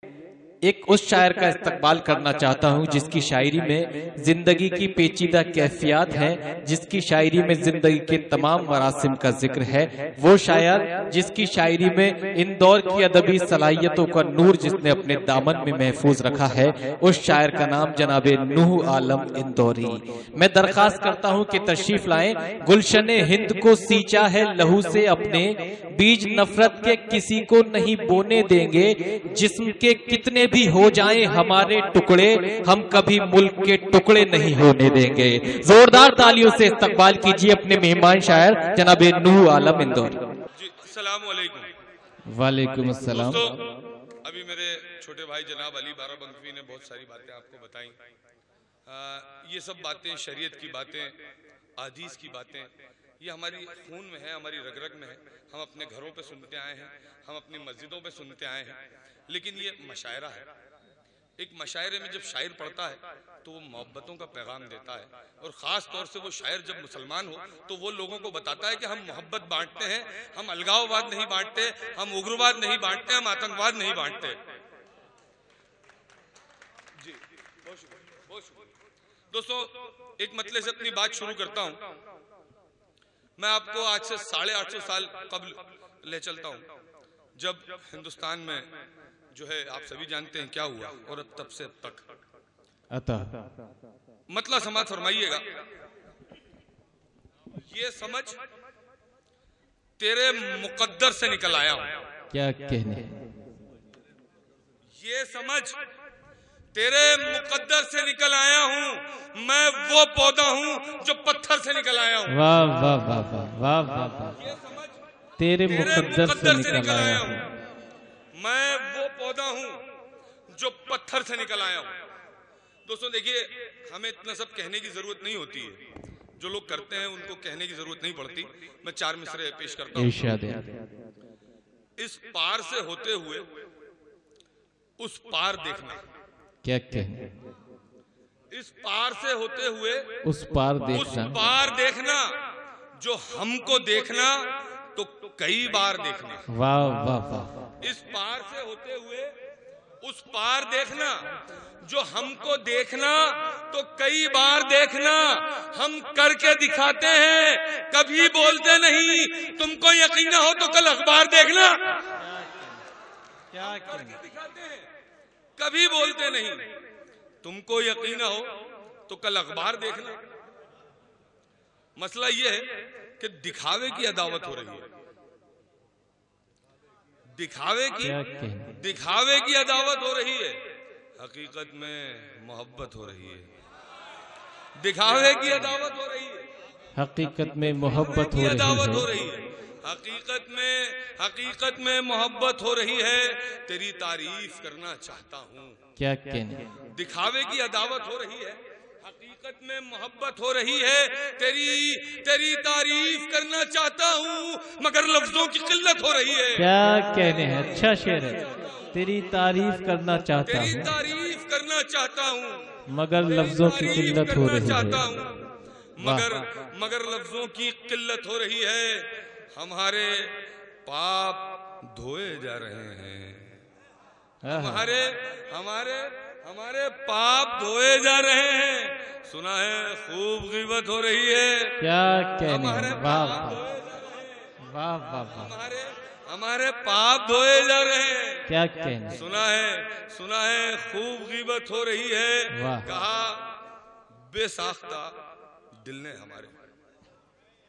एक उस शायर का इस्तकबाल करना चाहता हूँ जिसकी शायरी में जिंदगी की पेचीदा कैफियत है, जिसकी शायरी में जिंदगी के तमाम मरासिम का जिक्र है। वो शायर जिसकी शायरी में इंदौर की अदबी सलाहियतों का नूर जिसने अपने दामन में महफूज रखा है, उस शायर का नाम जनाबे नूह आलम इंदौरी। मैं दरखास्त करता हूँ कि तशरीफ लाएं। गुलशने हिंद को सींचा है लहू से अपने, बीज नफरत के किसी को नहीं बोने देंगे। जिस्म के कितने भी हो जाएं हमारे टुकड़े, हम कभी मुल्क के टुकड़े नहीं होने देंगे। जोरदार तालियों से इस्तकबाल कीजिए अपने मेहमान शायर जनाबे नूह आलम इंदौरी। अस्सलाम वालेकुम। वालेकुम अस्सलाम। अभी मेरे छोटे भाई जनाब अली बाराबंकी ने बहुत सारी बातें आपको बताई। ये सब बातें शरीयत की बातें, हदीस की बातें, ये हमारी खून में है, हमारी रग रग में है। हम अपने घरों पे सुनते आए हैं, हम अपनी मस्जिदों पे सुनते आए हैं। लेकिन ये मशायरा है। एक मशायरे में जब शायर पढ़ता है तो वो मोहब्बतों का पैगाम देता है, और ख़ास तौर से वो शायर जब मुसलमान हो तो वो लोगों को बताता है कि हम मोहब्बत बांटते हैं, हम अलगाववाद नहीं बांटते, हम उग्रवाद नहीं बांटते, हम आतंकवाद नहीं बांटते। जी बहुत शुक्रिया। दोस्तों, एक मतले से अपनी बात शुरू करता हूँ। मैं आपको आज से 850 साल कब्ल ले चलता हूँ, जब हिंदुस्तान में जो है आप सभी जानते हैं क्या हुआ, और अब तब से अब तक मतलब समाज फरमाइएगा। ये समझ तेरे मुकद्दर से निकल आया हूं। क्या कहने? ये समझ तेरे मुकद्दर से निकल आया हूं। मैं वो पौधा हूं जो पत्थर से निकल आया हूं। वाह वाह वाह वाह वाह वाह। ये समझ तेरे मुकद्दर से निकल आया हूं। मैं वो पौधा हूं जो पत्थर से निकल आया हूं। दोस्तों देखिए, हमें इतना सब कहने की जरूरत नहीं होती है। जो लोग करते हैं उनको कहने की जरूरत नहीं पड़ती। मैं 4 मिसरे पेश करता हूं। इस पार से होते हुए उस पार देखना। क्या कहने? इस पार से होते हुए उस पार देखना। उस पार देखना, जो हमको देखना तो कई बार देखना। वाह वाह वाह। इस पार से होते हुए उस पार देखना, जो हमको देखना तो कई बार देखना। हम करके दिखाते हैं, कभी बोलते नहीं। तुमको यकीन ना हो तो कल अखबार देखना। क्या करके दिखाते हैं, कभी बोलते नहीं। तुमको यकीन ना हो तो कल अखबार देखना। मसला यह है कि दिखावे की अदावत हो रही है। दिखावे की अदावत हो रही है। हकीकत में मोहब्बत हो रही है। दिखावे की अदावत हो रही है, हकीकत में मोहब्बत हो रही है। हकीकत में मोहब्बत हो रही है। तेरी तारीफ करना चाहता हूँ। क्या कहने? दिखावे की अदावत हो रही है, हकीकत में मोहब्बत हो रही है। तेरी तारीफ करना चाहता हूँ, मगर लफ्जों की किल्लत हो रही है। क्या कहने हैं? अच्छा शेर है। तेरी तारीफ करना चाहता हूँ, तारीफ करना चाहता हूँ, मगर लफ्जों की किल्लत हो रही है। मगर लफ्जों की किल्लत हो रही है। हमारे पाप धोए जा रहे हैं। हमारे पाप धोए जा रहे हैं। सुना है खूब गिबत हो रही है। क्या कहने? वाह वाह वाह वाह। हमारे पाप धोए जा रहे हैं। क्या कहने? सुना है खूब गिबत हो रही है। कहा बेसाख्ता दिल ने हमारे।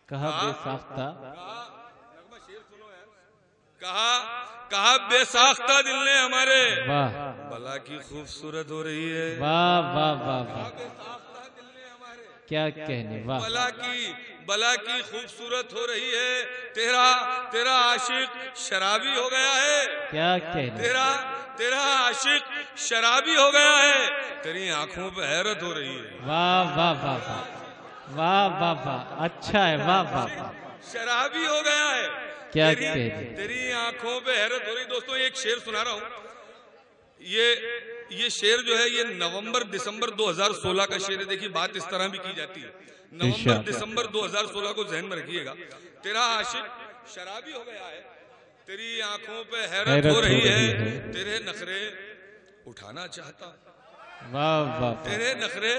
कहा बेसाख्ता। कहा बेसाख्ता दिल ने हमारे। वाह। भला की खूबसूरत हो रही है। वाह वाह वाह वाह। क्या कहने? वाह। भला की खूबसूरत हो रही है। तेरा आशिक शराबी हो गया है। क्या कहने? तेरा आशिक शराबी हो गया है। तेरी आंखों पे हैरत हो रही है। वाह वाह वाह वाह वाह वाह वाह। अच्छा है। वाह वाह वाह। शराबी हो गया है। क्या कहने? तेरी आंखों पे हैरत हो रही। दोस्तों, एक शेर सुना रहा हूँ। ये शेर जो है ये नवंबर दिसंबर 2016 का शेर है। देखिए, बात इस तरह भी की जाती है। नवंबर दिसंबर 2016 को ध्यान में रखिएगा। तेरा आशिक शराबी हो गया है, तेरी आंखों पे हैरत हो रही है। तेरे नखरे उठाना चाहता हूँ। वाह वाह, तेरे नखरे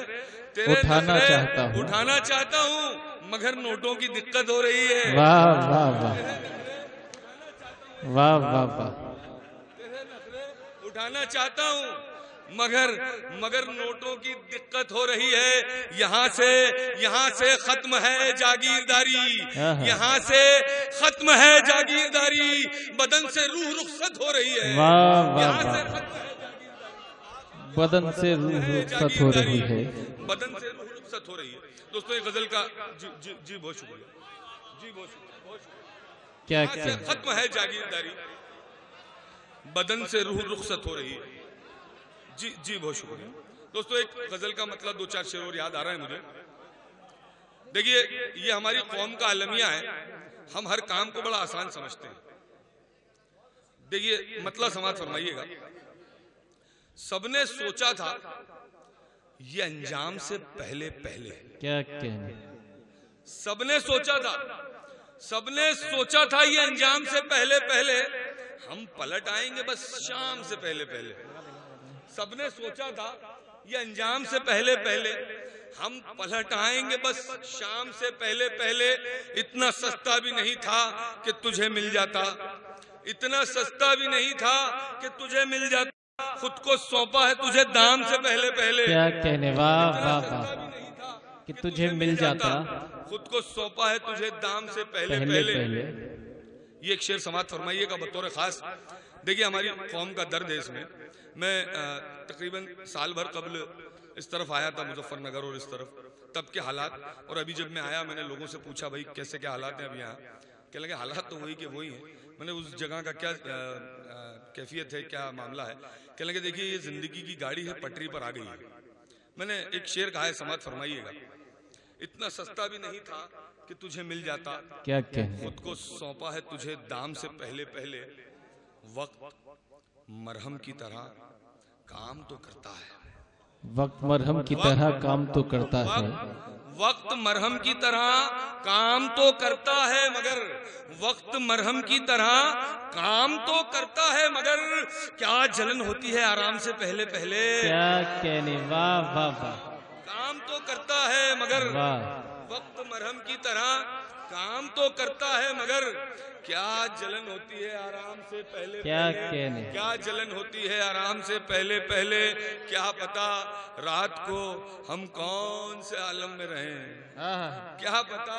उठाना चाहता हूँ, उठाना चाहता हूँ, मगर नोटों की दिक्कत हो रही है। वाह वाह वाह, वाह वाह वाह, तेरे नखरे उठाना चाहता हूँ, मगर नोटों की दिक्कत हो रही है। यहाँ से खत्म है जागीरदारी, यहाँ से खत्म है जागीरदारी, बदन से रूह रुखसत हो रही है। वाह वाह यहाँ से वाह, खत्म है बदन से रूह रुखसत हो रही है, बदन से रूह रुखसत हो रही है। दोस्तों ये गजल का जी बहुत शुक्रिया, जी बहुत शुक्रिया। क्या यहाँ से खत्म है जागीरदारी, बदन से रूह रुखसत हो रही है। जी बहुत शुक्रिया। दोस्तों एक गजल का मतलब 2-4 शेर और याद आ रहा है मुझे। देखिए ये हमारी कौम का अलमिया है, हम हर काम को बड़ा आसान समझते हैं। देखिए मतलब समाज फरमाइएगा, सबने सोचा था ये अंजाम से पहले पहले, क्या कहने, सबने सोचा था ये अंजाम से पहले पहले, हम पलट आएंगे बस शाम से पहले पहले। सबने सोचा था ये अंजाम से पहले पहले, हम पलट आएंगे बस शाम से पहले पहले। इतना सस्ता भी नहीं था कि तुझे मिल जाता, इतना सस्ता भी नहीं था कि तुझे मिल जाता, खुद को सौंपा है तुझे दाम से पहले पहले। क्या कहने, वाह वाह वाह, कि तुझे मिल जाता, खुद को सौंपा है तुझे दाम से पहले पहले। ये एक शेर समाज फरमाइएगा बतौर खास। देखिए हमारी कौम का दर्द है इसमें। मैं तकरीबन साल भर कबल इस तरफ आया था, मुजफ्फरनगर और इस तरफ, तब के हालात, और अभी जब मैं आया मैंने लोगों से पूछा भाई कैसे क्या हालात हैं अभी यहाँ, कहने लगे हालात तो वही के वही हैं। मैंने उस जगह का क्या कैफियत है, क्या मामला है, कहने लगे देखिए ये जिंदगी की गाड़ी है, पटरी पर आ गई है। मैंने एक शेर कहा है, समाज फरमाइएगा, इतना सस्ता भी नहीं था कि तुझे मिल जाता, क्या कहने, खुद को सौंपा है तुझे दाम से पहले पहले। वक्त मरहम की तरह काम तो करता है, वक्त मरहम की तरह काम तो करता है, वक्त मरहम की तरह काम तो करता है, मगर वक्त मरहम की तरह काम तो करता है, मगर क्या जलन होती है आराम से पहले पहले। क्या कहने, वाह वाह वाह, काम तो करता है मगर वाह, वक्त मरहम की तरह काम तो करता है, मगर क्या जलन होती है आराम से पहले क्या पहले। कहने, क्या जलन होती है आराम से पहले पहले। क्या पता रात को हम कौन से आलम में रहें, क्या पता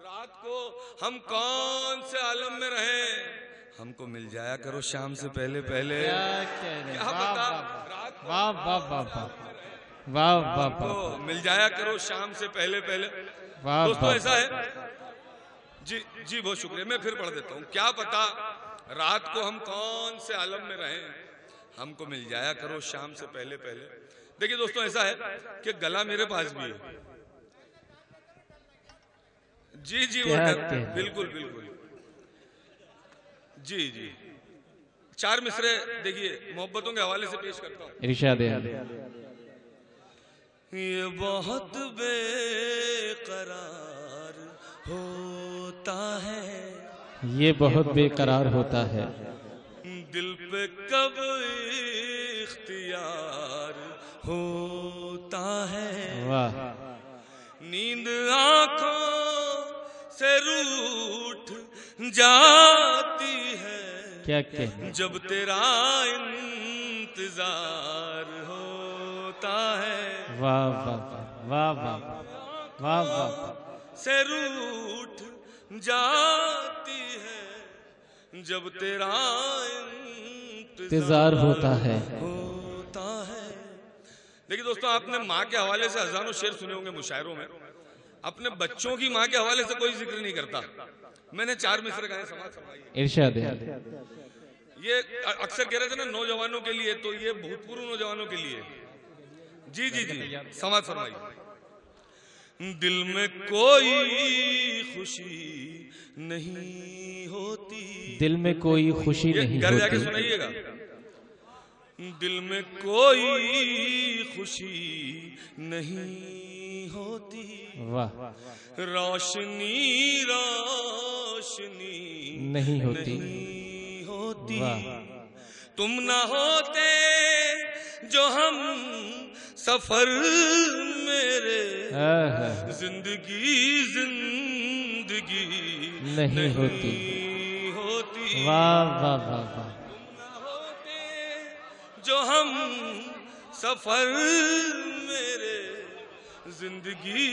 रात को हम कौन से आलम में रहें, हमको मिल जाया करो शाम से पहले पहले। क्या पता रात को वाह वाह वाह वाह, वाह वाह वाह, मिल जाया करो शाम से पहले पहले। वाह दोस्तों वाह, ऐसा है, जी बहुत शुक्रिया। मैं फिर पढ़ देता हूँ। क्या पता रात को हम कौन से आलम में रहें, हमको मिल जाया करो शाम से पहले पहले। देखिए दोस्तों ऐसा है कि गला मेरे पास भी है। जी वो बिल्कुल बिल्कुल, जी 4 मिसरे देखिए मोहब्बतों के हवाले से पेश करता हूँ। इरशाद है, ये बहुत बेकरार होता है, ये बहुत बेकरार होता है, दिल पे कब इख्तियार होता है। वाह, नींद आंखों से रूठ जाती है, क्या कहने, जब तेरा इंतजार होता है। वाह वाह वाह वाह वाह वाह, से रूठ जाती है, जब तेरा इंतजार होता है। देखिए दोस्तों आपने माँ के हवाले से हजारों शेर सुने होंगे मुशायरों में, अपने बच्चों की माँ के हवाले से कोई जिक्र नहीं करता। मैंने 4 मिसरे गाए, समाज फरमाइए। इरशाद है, ये अक्सर कह रहे थे ना नौजवानों के लिए, तो ये भूतपूर्व नौजवानों के लिए। जी समाज फरमाइए। दिल में कोई खुशी नहीं होती, दिल में कोई खुशी नहीं घर जाके होती, सुनाइएगा। दिल में कोई खुशी नहीं होती, वाह, रोशनी नहीं होती, वाह, तुम ना होते जो हम सफर मेरे, जिंदगी जिंदगी नहीं होती। होती। वाह वाह वाह वाह। तुम ना होते जो हम सफर मेरे, जिंदगी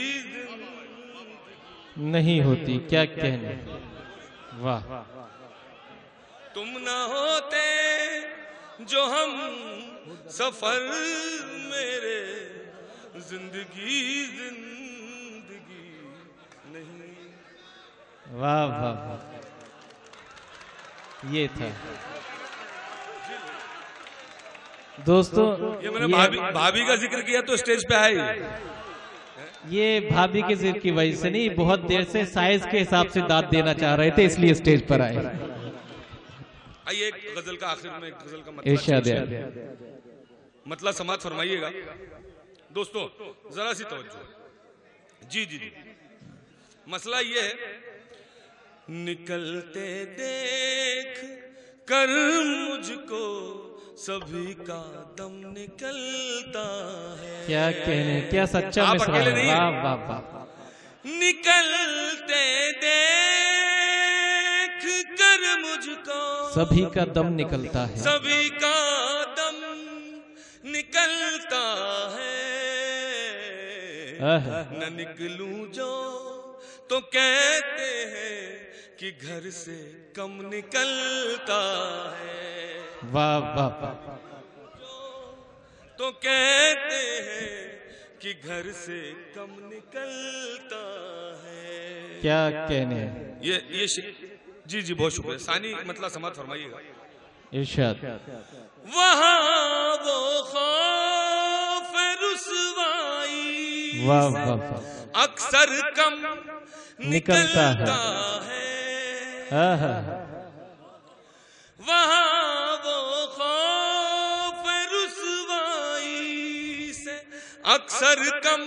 नहीं होती। क्या कहने। वाह। तुम ना होते जो हम सफर मेरे, जिंदगी जिंदगी नहीं। वाह वाह वाह। ये था दोस्तों। ये मैंने भाभी का जिक्र किया तो स्टेज पे आए। ये भाभी के जिक्र की वजह से नहीं, बहुत देर से साइज के हिसाब से दाद देना चाह रहे थे, इसलिए स्टेज पर आए। आइए एक गजल का आखिर में, एक गजल का मतलब समाज फरमाइएगा दोस्तों, जरा सी तवज्जो। जी जी जी। मसला ये है, निकलते देख कर मुझको सभी का दम निकलता है। क्या कहने, क्या सच्चा मिसरा है। वाह वाह वाह। निकलते देख कर मुझको सभी का दम निकलता है, सभी का दम निकलता है। न निकलूं जो तो कहते हैं कि घर से कम निकलता है। वाह वाह वाह। तो कहते हैं कि घर से कम निकलता है। क्या कहने। ये जी जी बहुत शुक्रिया। सानी मतलब समाज फरमाइएगा। इरशाद। वहाँ वो खौफ रुसवाई वाह वाह वाह। अक्सर कम निकलता है। वहाँ वो खौफ रुसवाई से अक्सर कम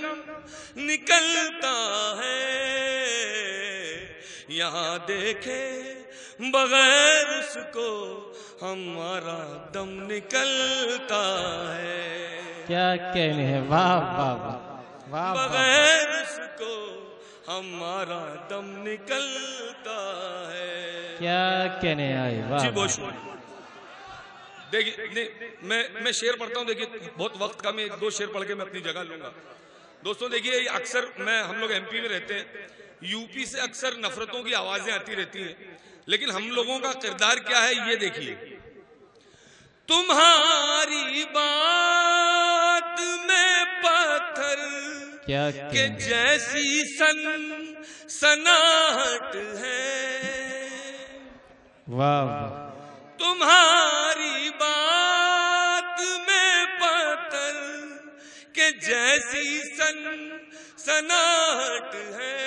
निकलता है। यहाँ देखे बगैर उसको हमारा दम निकलता है। क्या कहने हैं। वाह वाह वाह वाह। बगैर उसको हमारा दम निकलता है। क्या कहने आए। वाह जी बहुत शुक्रिया। देखिए मैं शेर पढ़ता हूँ। देखिए बहुत वक्त का, मैं 2 शेर पढ़ के मैं अपनी जगह लूंगा। दोस्तों देखिए, अक्सर हम लोग एमपी में रहते हैं, यूपी से अक्सर नफरतों की आवाजें आती रहती हैं, लेकिन हम लोगों का किरदार क्या है ये देखिए। तुम्हारी बात में पत्थर क्या के जैसी सनाहट है। वाह वाह। तुम्हारी बात में पत्थर के जैसी सनाहट है।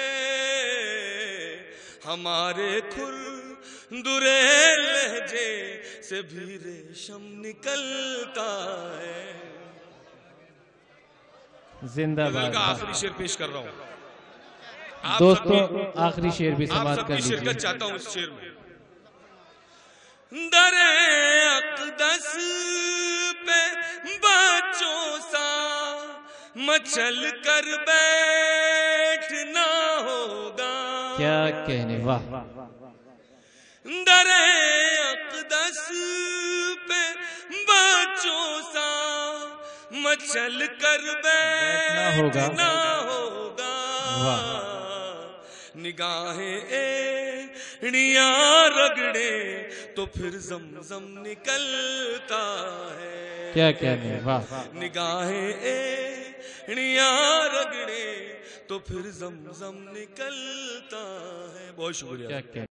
हमारे खुरदुरे लहजे से भी रेशम निकलता है। जिंदाबाद। का आखिरी शेर पेश कर रहा हूँ दोस्तों। आखिरी शेर भी समाप्त कर लीजिए। शिरकत चाहता हूँ इस शेर में। दरे अक़दस पे बच्चों सा मचल कर बैठना होगा। क्या कहने। वाह। दरे अक़दस पे बच्चों सा मचल कर बैठना होगा। वाह। निगाहें एड़ियां रगड़े तो फिर ज़मज़म निकलता है। क्या कहने। वाह। निगाहें एड़ियां रगड़े तो फिर ज़मज़म निकलता है। बहुत शुक्रिया। क्या कहने।